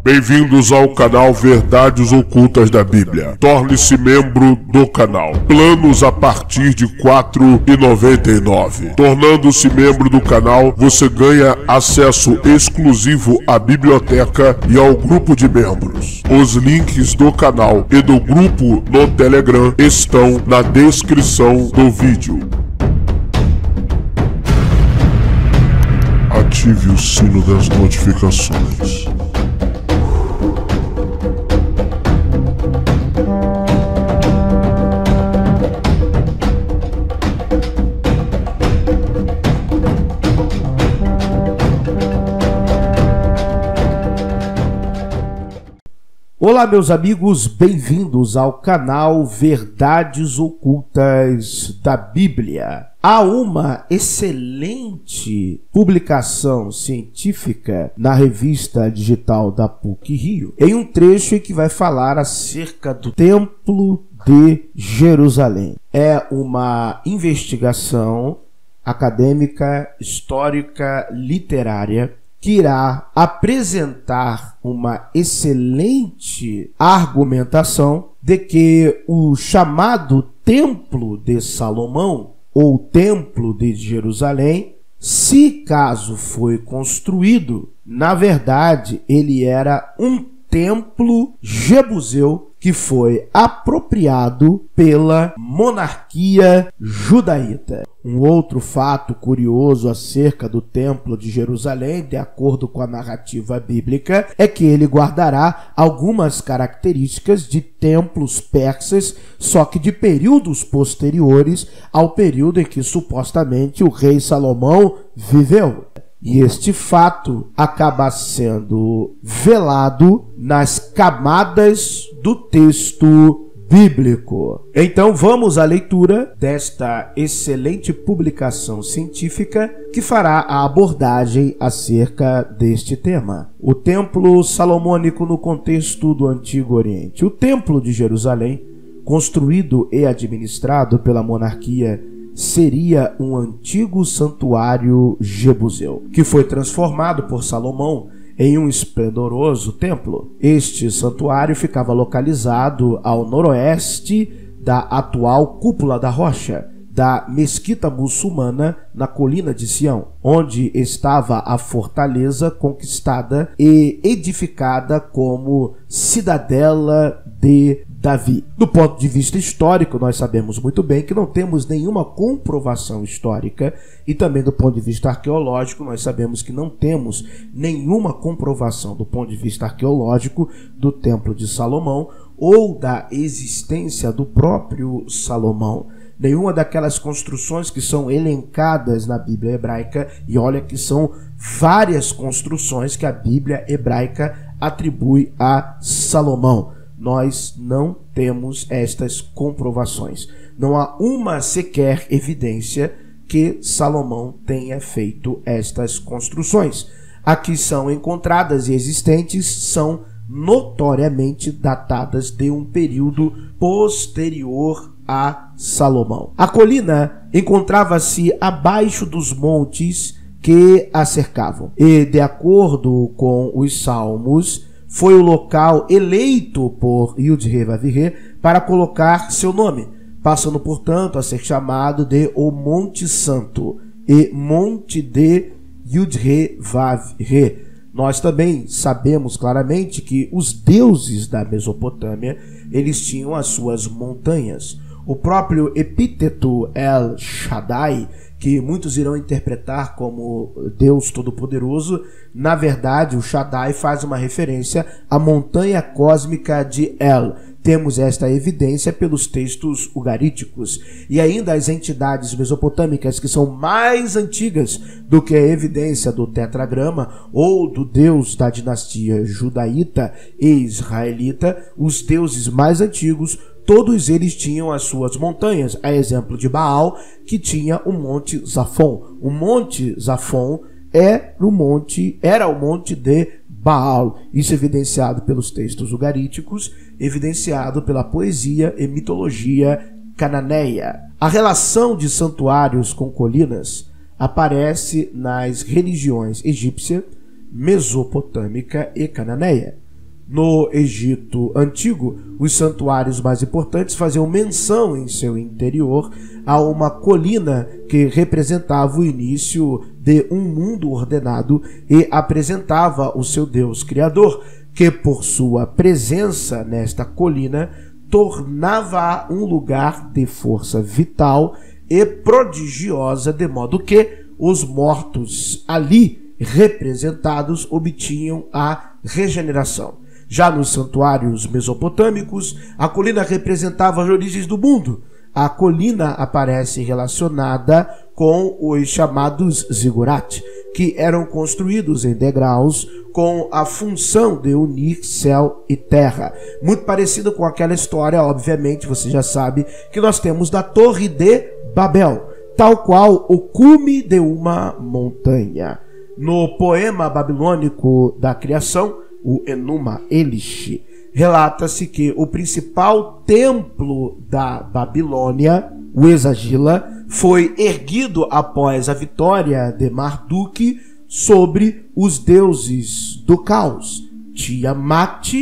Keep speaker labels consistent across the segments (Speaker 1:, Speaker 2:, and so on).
Speaker 1: Bem-vindos ao canal Verdades Ocultas da Bíblia. Torne-se membro do canal. Planos a partir de R$ 4,99. Tornando-se membro do canal, você ganha acesso exclusivo à biblioteca e ao grupo de membros. Os links do canal e do grupo no Telegram estão na descrição do vídeo. Ative o sino das notificações.
Speaker 2: Olá, meus amigos, bem-vindos ao canal Verdades Ocultas da Bíblia. Há uma excelente publicação científica na revista digital da PUC-Rio, em um trecho em que vai falar acerca do Templo de Jerusalém. É uma investigação acadêmica, histórica, literária, que irá apresentar uma excelente argumentação de que o chamado Templo de Salomão, ou Templo de Jerusalém, se caso foi construído, na verdade ele era um templo jebuseu que foi apropriado pela monarquia judaíta. Um outro fato curioso acerca do Templo de Jerusalém, de acordo com a narrativa bíblica, é que ele guardará algumas características de templos persas, só que de períodos posteriores ao período em que supostamente o rei Salomão viveu. E este fato acaba sendo velado nas camadas do texto bíblico. Então vamos à leitura desta excelente publicação científica que fará a abordagem acerca deste tema. O Templo Salomônico no contexto do Antigo Oriente. O Templo de Jerusalém, construído e administrado pela monarquia, seria um antigo santuário jebuseu, que foi transformado por Salomão em um esplendoroso templo. Este santuário ficava localizado ao noroeste da atual Cúpula da Rocha, da mesquita muçulmana na colina de Sião, onde estava a fortaleza conquistada e edificada como cidadela de Davi. Do ponto de vista histórico, nós sabemos muito bem que não temos nenhuma comprovação histórica, e também do ponto de vista arqueológico, nós sabemos que não temos nenhuma comprovação do ponto de vista arqueológico do Templo de Salomão ou da existência do próprio Salomão. Nenhuma daquelas construções que são elencadas na Bíblia hebraica, e olha que são várias construções que a Bíblia hebraica atribui a Salomão. Nós não temos estas comprovações. Não há uma sequer evidência que Salomão tenha feito estas construções. Aqui são encontradas e existentes são notoriamente datadas de um período posterior a Salomão. A colina encontrava-se abaixo dos montes que a cercavam. E, de acordo com os Salmos, foi o local eleito por Yud-He-Vav-He para colocar seu nome, passando, portanto, a ser chamado de o Monte Santo e Monte de Yud-He-Vav-He. Nós também sabemos claramente que os deuses da Mesopotâmia, eles tinham as suas montanhas. O próprio epíteto El Shaddai, que muitos irão interpretar como Deus Todo-Poderoso, na verdade o Shaddai faz uma referência à montanha cósmica de El. Temos esta evidência pelos textos ugaríticos. E ainda as entidades mesopotâmicas que são mais antigas do que a evidência do tetragrama ou do Deus da dinastia judaíta e israelita, os deuses mais antigos, todos eles tinham as suas montanhas, a exemplo de Baal, que tinha o Monte Zafon. O Monte Zafon era o monte de Baal. Isso evidenciado pelos textos ugaríticos, evidenciado pela poesia e mitologia cananeia. A relação de santuários com colinas aparece nas religiões egípcia, mesopotâmica e cananeia. No Egito Antigo, os santuários mais importantes faziam menção em seu interior a uma colina que representava o início de um mundo ordenado e apresentava o seu Deus Criador, que por sua presença nesta colina tornava-a um lugar de força vital e prodigiosa, de modo que os mortos ali representados obtinham a regeneração. Já nos santuários mesopotâmicos, a colina representava as origens do mundo. A colina aparece relacionada com os chamados zigurat, que eram construídos em degraus com a função de unir céu e terra. Muito parecido com aquela história, obviamente, você já sabe, que nós temos da Torre de Babel, tal qual o cume de uma montanha. No poema babilônico da criação, o Enuma Elish, relata-se que o principal templo da Babilônia, o Esagila, foi erguido após a vitória de Marduk sobre os deuses do caos, Tiamat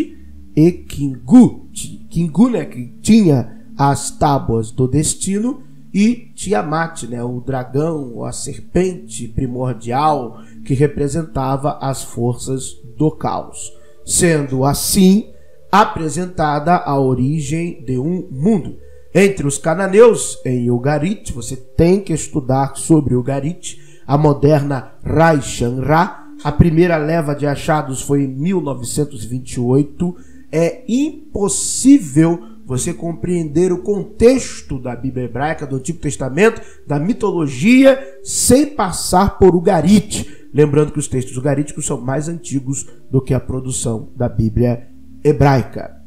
Speaker 2: e Kingu. Kingu, né, que tinha as tábuas do destino, e Tiamat, né, o dragão, a serpente primordial que representava as forças do caos. Sendo assim apresentada a origem de um mundo. Entre os cananeus, em Ugarit, você tem que estudar sobre Ugarit, a moderna Raishan-Ra. A primeira leva de achados foi em 1928. É impossível você compreender o contexto da Bíblia hebraica, do Antigo Testamento, da mitologia, sem passar por Ugarit. Lembrando que os textos ugaríticos são mais antigos do que a produção da Bíblia hebraica.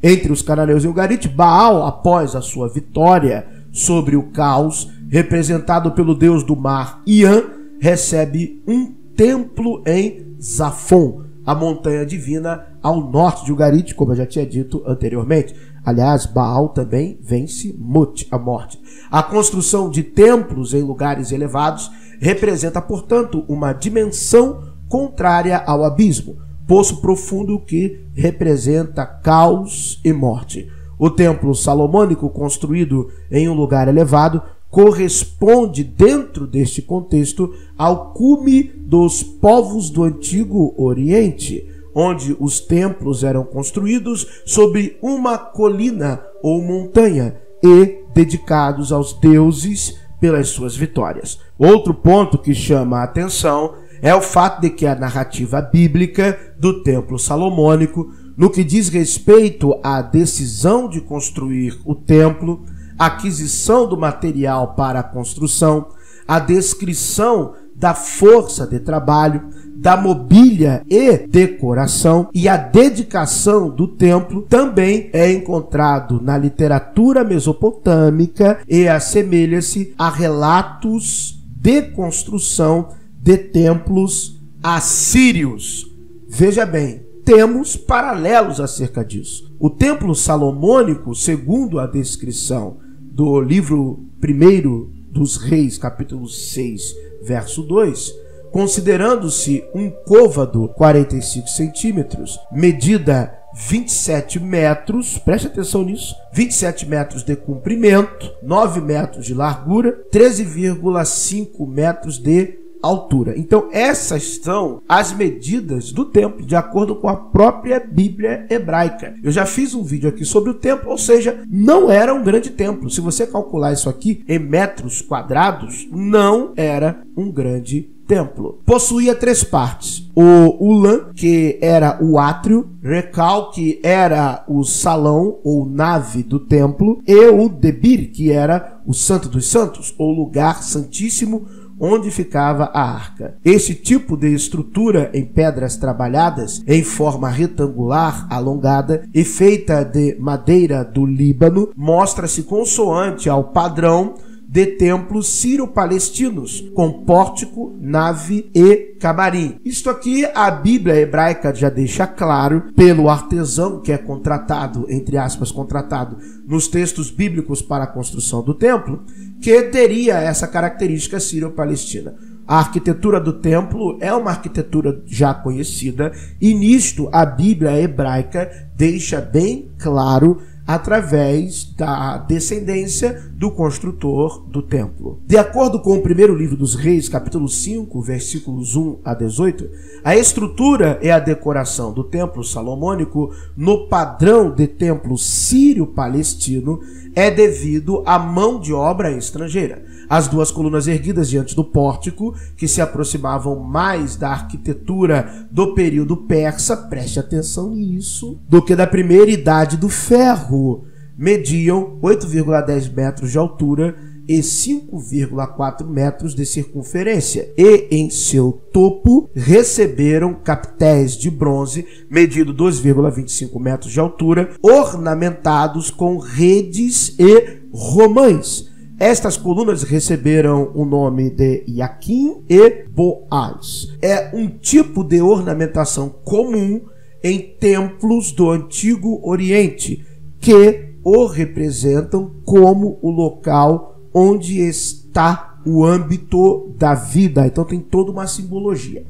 Speaker 2: Entre os cananeus e Ugarit, Baal, após a sua vitória sobre o caos, representado pelo deus do mar Ian, recebe um templo em Zafon, a montanha divina ao norte de Ugarit, como eu já tinha dito anteriormente. Aliás, Baal também vence Mut, a morte. A construção de templos em lugares elevados representa, portanto, uma dimensão contrária ao abismo, poço profundo que representa caos e morte. O templo salomônico, construído em um lugar elevado, corresponde, dentro deste contexto, ao cume dos povos do Antigo Oriente, onde os templos eram construídos sobre uma colina ou montanha e dedicados aos deuses pelas suas vitórias. Outro ponto que chama a atenção é o fato de que a narrativa bíblica do templo salomônico, no que diz respeito à decisão de construir o templo, aquisição do material para a construção, a descrição da força de trabalho, da mobília e decoração e a dedicação do templo também é encontrado na literatura mesopotâmica e assemelha-se a relatos de construção de templos assírios. Veja bem, temos paralelos acerca disso. O templo salomônico, segundo a descrição do livro 1 dos Reis, capítulo 6, verso 2, considerando-se um côvado 45 centímetros, medida 27 metros, preste atenção nisso, 27 metros de comprimento, 9 metros de largura, 13,5 metros de altura. Então essas são as medidas do templo, de acordo com a própria Bíblia hebraica. Eu já fiz um vídeo aqui sobre o templo, ou seja, não era um grande templo. Se você calcular isso aqui em metros quadrados, não era um grande templo. Possuía 3 partes: o Ulam, que era o átrio, Recal, que era o salão ou nave do templo, e o Debir, que era o Santo dos Santos, ou lugar santíssimo, onde ficava a arca. Este tipo de estrutura em pedras trabalhadas em forma retangular, alongada e feita de madeira do Líbano, mostra-se consoante ao padrão de templos sírio-palestinos, com pórtico, nave e camarim. Isto aqui a Bíblia hebraica já deixa claro pelo artesão que é contratado, entre aspas, contratado nos textos bíblicos para a construção do templo, que teria essa característica sírio-palestina. A arquitetura do templo é uma arquitetura já conhecida e nisto a Bíblia hebraica deixa bem claro através da descendência do construtor do templo. De acordo com o primeiro livro dos Reis, capítulo 5, versículos 1 a 18, a estrutura e a decoração do templo salomônico no padrão de templo sírio-palestino é devido à mão de obra estrangeira. As duas colunas erguidas diante do pórtico, que se aproximavam mais da arquitetura do período persa, preste atenção nisso, do que da primeira idade do ferro, mediam 8,10 metros de altura e 5,4 metros de circunferência, e em seu topo receberam capitéis de bronze, medido 2,25 metros de altura, ornamentados com redes e romães. Estas colunas receberam o nome de Yaquim e Boaz. É um tipo de ornamentação comum em templos do Antigo Oriente, que o representam como o local onde está o âmbito da vida. Então tem toda uma simbologia.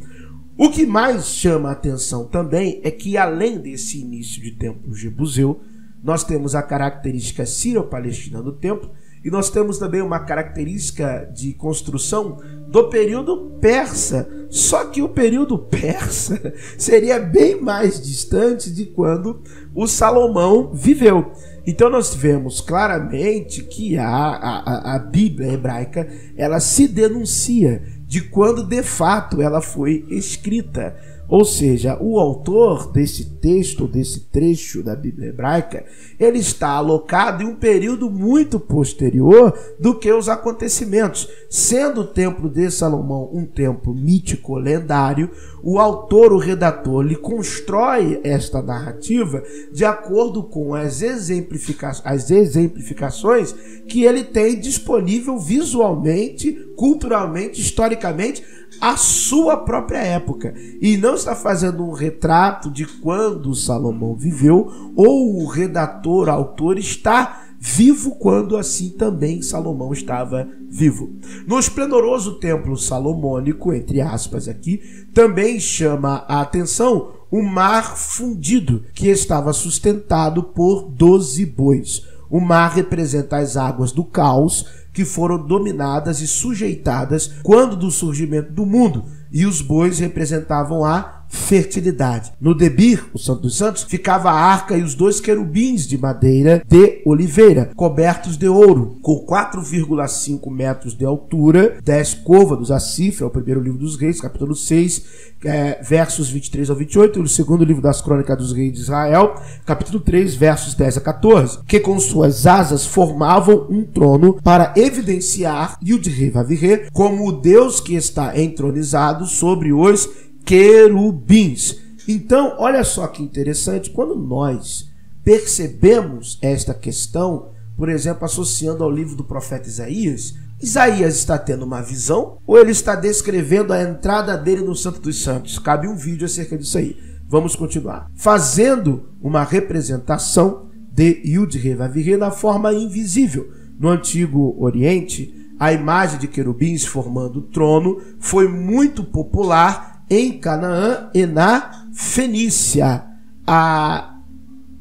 Speaker 2: O que mais chama a atenção também é que, além desse início de templo jebuseu, nós temos a característica sírio-palestina do templo, e nós temos também uma característica de construção do período persa. Só que o período persa seria bem mais distante de quando o Salomão viveu. Então nós vemos claramente que a Bíblia hebraica ela se denuncia de quando de fato ela foi escrita. Ou seja, o autor desse texto, desse trecho da Bíblia hebraica, ele está alocado em um período muito posterior do que os acontecimentos. Sendo o templo de Salomão um templo mítico, lendário, o autor, o redator, lhe constrói esta narrativa de acordo com as exemplificações que ele tem disponível visualmente, culturalmente, historicamente, a sua própria época, e não está fazendo um retrato de quando Salomão viveu, ou o redator, autor, está vivo quando assim também Salomão estava vivo. No esplendoroso templo salomônico, entre aspas aqui, também chama a atenção o mar fundido, que estava sustentado por 12 bois. O mar representa as águas do caos, que foram dominadas e sujeitadas quando do surgimento do mundo, e os bois representavam a fertilidade. No Debir, o Santo dos Santos, ficava a arca e os 2 querubins de madeira de oliveira, cobertos de ouro, com 4,5 metros de altura, 10 côvados. A cifra é o primeiro livro dos Reis, capítulo 6, versos 23 ao 28, e o segundo livro das Crônicas dos Reis de Israel, capítulo 3, versos 10 a 14, que com suas asas formavam um trono para evidenciar Yud-Heh-Vav-Heh como o Deus que está entronizado sobre os querubins. Então, olha só que interessante, quando nós percebemos esta questão, por exemplo, associando ao livro do profeta Isaías, Isaías está tendo uma visão ou ele está descrevendo a entrada dele no Santo dos Santos? Cabe um vídeo acerca disso aí. Vamos continuar. Fazendo uma representação de Yud-Heh-Vav-Heh na forma invisível. No Antigo Oriente, a imagem de querubins formando o trono foi muito popular em Canaã e na Fenícia. A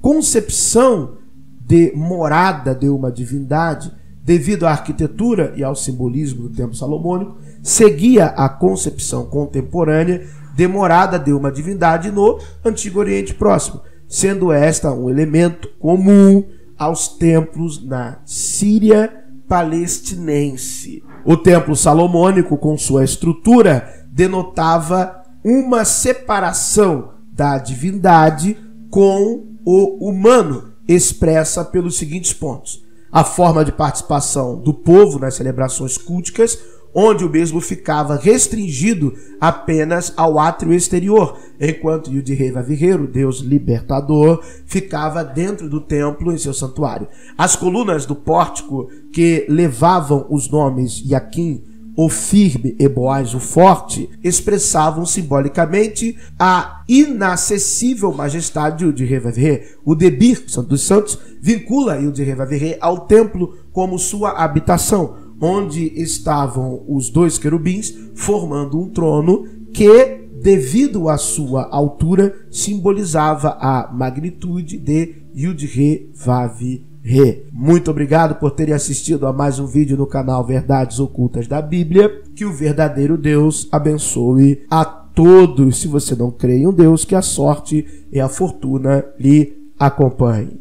Speaker 2: concepção de morada de uma divindade, devido à arquitetura e ao simbolismo do templo salomônico, seguia a concepção contemporânea de morada de uma divindade no Antigo Oriente Próximo, sendo esta um elemento comum aos templos na Síria palestinense. O templo salomônico, com sua estrutura, denotava uma separação da divindade com o humano, expressa pelos seguintes pontos: a forma de participação do povo nas celebrações culticas, onde o mesmo ficava restringido apenas ao átrio exterior, enquanto Yud-Heh-Vav-Heh, o Deus libertador, ficava dentro do templo em seu santuário. As colunas do pórtico que levavam os nomes Yaquim, o firme, e Boaz, o forte, expressavam simbolicamente a inacessível majestade de Yud-Heh-Vav-Heh. O Debir, Santo dos Santos, vincula Yud-Heh-Vav-Heh ao templo como sua habitação, onde estavam os dois querubins formando um trono que, devido à sua altura, simbolizava a magnitude de Yud-Heh-Vav-Heh. Muito obrigado por terem assistido a mais um vídeo no canal Verdades Ocultas da Bíblia. Que o verdadeiro Deus abençoe a todos. Se você não crê em um Deus, que a sorte e a fortuna lhe acompanhem.